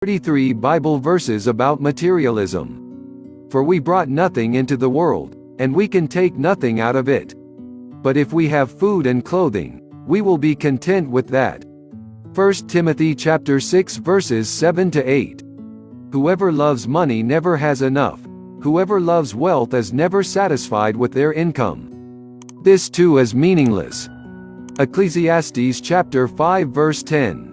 33 Bible verses about materialism. For we brought nothing into the world, and we can take nothing out of it. But if we have food and clothing, we will be content with that. 1 Timothy chapter 6 verses 7 to 8. Whoever loves money never has enough. Whoever loves wealth is never satisfied with their income. This too is meaningless. Ecclesiastes chapter 5 verse 10.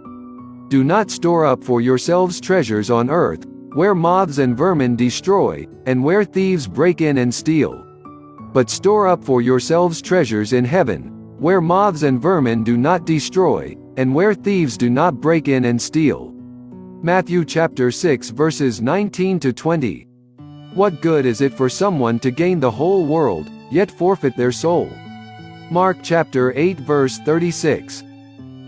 Do not store up for yourselves treasures on earth, where moths and vermin destroy, and where thieves break in and steal. But store up for yourselves treasures in heaven, where moths and vermin do not destroy, and where thieves do not break in and steal. Matthew chapter 6 verses 19 to 20. What good is it for someone to gain the whole world, yet forfeit their soul? Mark chapter 8 verse 36.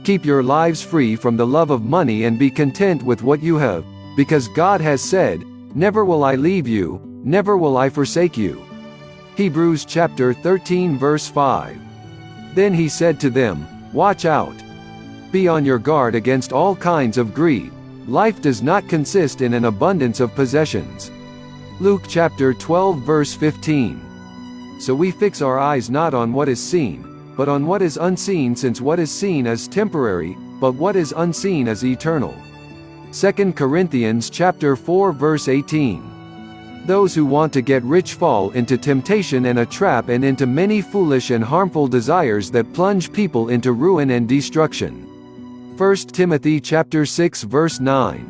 Keep your lives free from the love of money and be content with what you have, because God has said, "Never will I leave you, never will I forsake you." Hebrews chapter 13 verse 5. Then he said to them, "Watch out. Be on your guard against all kinds of greed. Life does not consist in an abundance of possessions." Luke chapter 12 verse 15. So we fix our eyes not on what is seen, but on what is unseen, since what is seen is temporary, but what is unseen is eternal. 2 Corinthians chapter 4 verse 18. Those who want to get rich fall into temptation and a trap, and into many foolish and harmful desires that plunge people into ruin and destruction. 1 Timothy chapter 6 verse 9.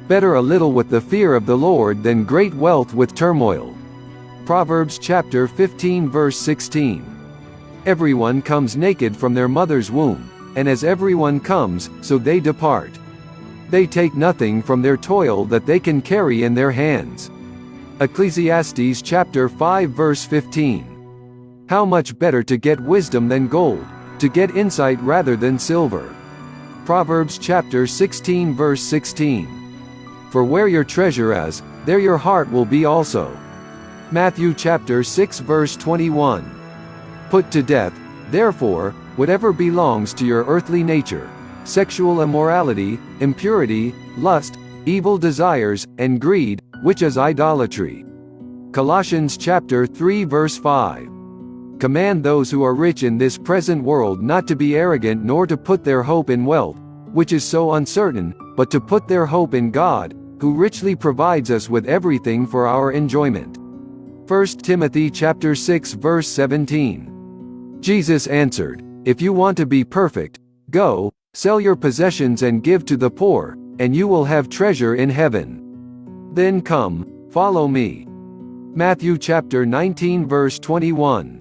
Better a little with the fear of the Lord than great wealth with turmoil. Proverbs chapter 15 verse 16. Everyone comes naked from their mother's womb, and as everyone comes, so they depart. They take nothing from their toil that they can carry in their hands. Ecclesiastes chapter 5 verse 15. How much better to get wisdom than gold, to get insight rather than silver. Proverbs chapter 16 verse 16. For where your treasure is, there your heart will be also. Matthew chapter 6 verse 21. Put to death, therefore, whatever belongs to your earthly nature: sexual immorality, impurity, lust, evil desires, and greed, which is idolatry. Colossians chapter 3 verse 5. Command those who are rich in this present world not to be arrogant, nor to put their hope in wealth, which is so uncertain, but to put their hope in God, who richly provides us with everything for our enjoyment. 1 Timothy chapter 6 verse 17. Jesus answered, "If you want to be perfect, go, sell your possessions and give to the poor, and you will have treasure in heaven. Then come, follow me." Matthew chapter 19 verse 21.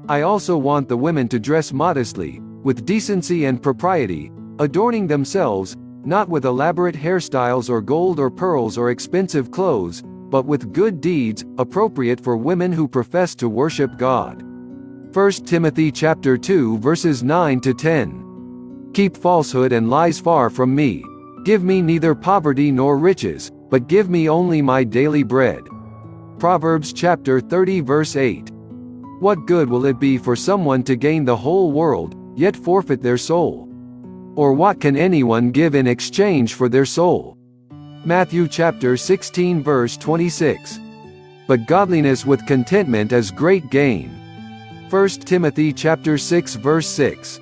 I also want the women to dress modestly, with decency and propriety, adorning themselves, not with elaborate hairstyles or gold or pearls or expensive clothes, but with good deeds, appropriate for women who profess to worship God. 1 Timothy chapter 2 verses 9 to 10. Keep falsehood and lies far from me. Give me neither poverty nor riches, but give me only my daily bread. Proverbs chapter 30 verse 8. What good will it be for someone to gain the whole world, yet forfeit their soul? Or what can anyone give in exchange for their soul? Matthew chapter 16 verse 26. But godliness with contentment is great gain. 1 Timothy chapter 6 verse 6.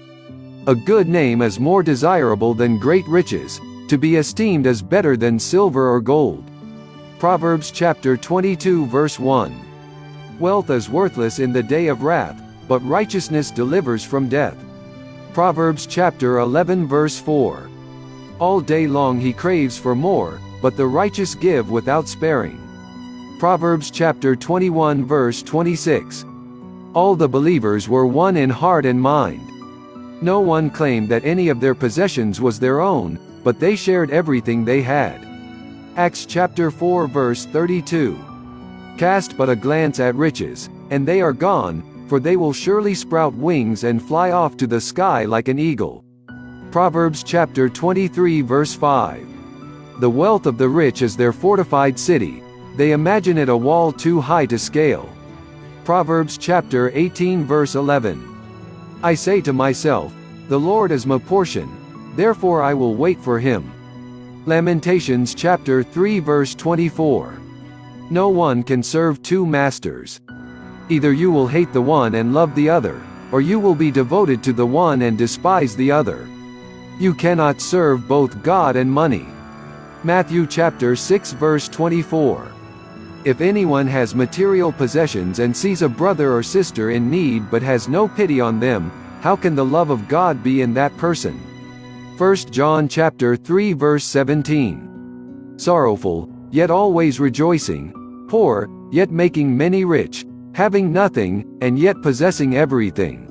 A good name is more desirable than great riches, to be esteemed as better than silver or gold. Proverbs chapter 22 verse 1. Wealth is worthless in the day of wrath, but righteousness delivers from death. Proverbs chapter 11 verse 4. All day long he craves for more, but the righteous give without sparing. Proverbs chapter 21 verse 26. All the believers were one in heart and mind. No one claimed that any of their possessions was their own, but they shared everything they had. Acts chapter 4 verse 32. Cast but a glance at riches, and they are gone, for they will surely sprout wings and fly off to the sky like an eagle. Proverbs chapter 23 verse 5. The wealth of the rich is their fortified city. They imagine it a wall too high to scale. Proverbs chapter 18 verse 11. I say to myself, the Lord is my portion, therefore I will wait for him. Lamentations chapter 3 verse 24. No one can serve two masters. Either you will hate the one and love the other, or you will be devoted to the one and despise the other. You cannot serve both God and money. Matthew chapter 6 verse 24. If anyone has material possessions and sees a brother or sister in need but has no pity on them, how can the love of God be in that person? 1 John chapter 3 verse 17. Sorrowful, yet always rejoicing, poor, yet making many rich, having nothing, and yet possessing everything.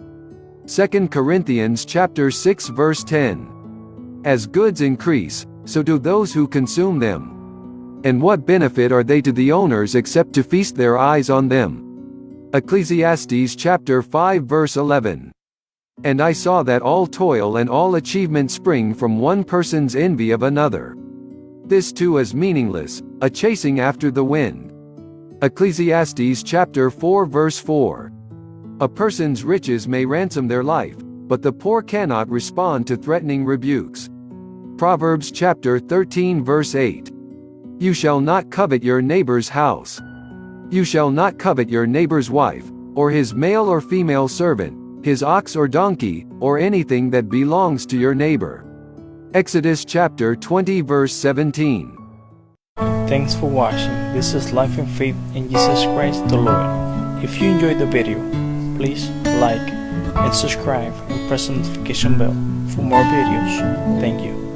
2 Corinthians chapter 6 verse 10. As goods increase, so do those who consume them. And what benefit are they to the owners except to feast their eyes on them? Ecclesiastes chapter 5 verse 11. And I saw that all toil and all achievement spring from one person's envy of another. This too is meaningless, a chasing after the wind. Ecclesiastes chapter 4 verse 4. A person's riches may ransom their life, but the poor cannot respond to threatening rebukes. Proverbs chapter 13 verse 8. You shall not covet your neighbor's house. You shall not covet your neighbor's wife, or his male or female servant, his ox or donkey, or anything that belongs to your neighbor. Exodus chapter 20 verse 17. Thanks for watching. This is Life and Faith in Jesus Christ the Lord. If you enjoyed the video, please like and subscribe and press the notification bell for more videos. Thank you.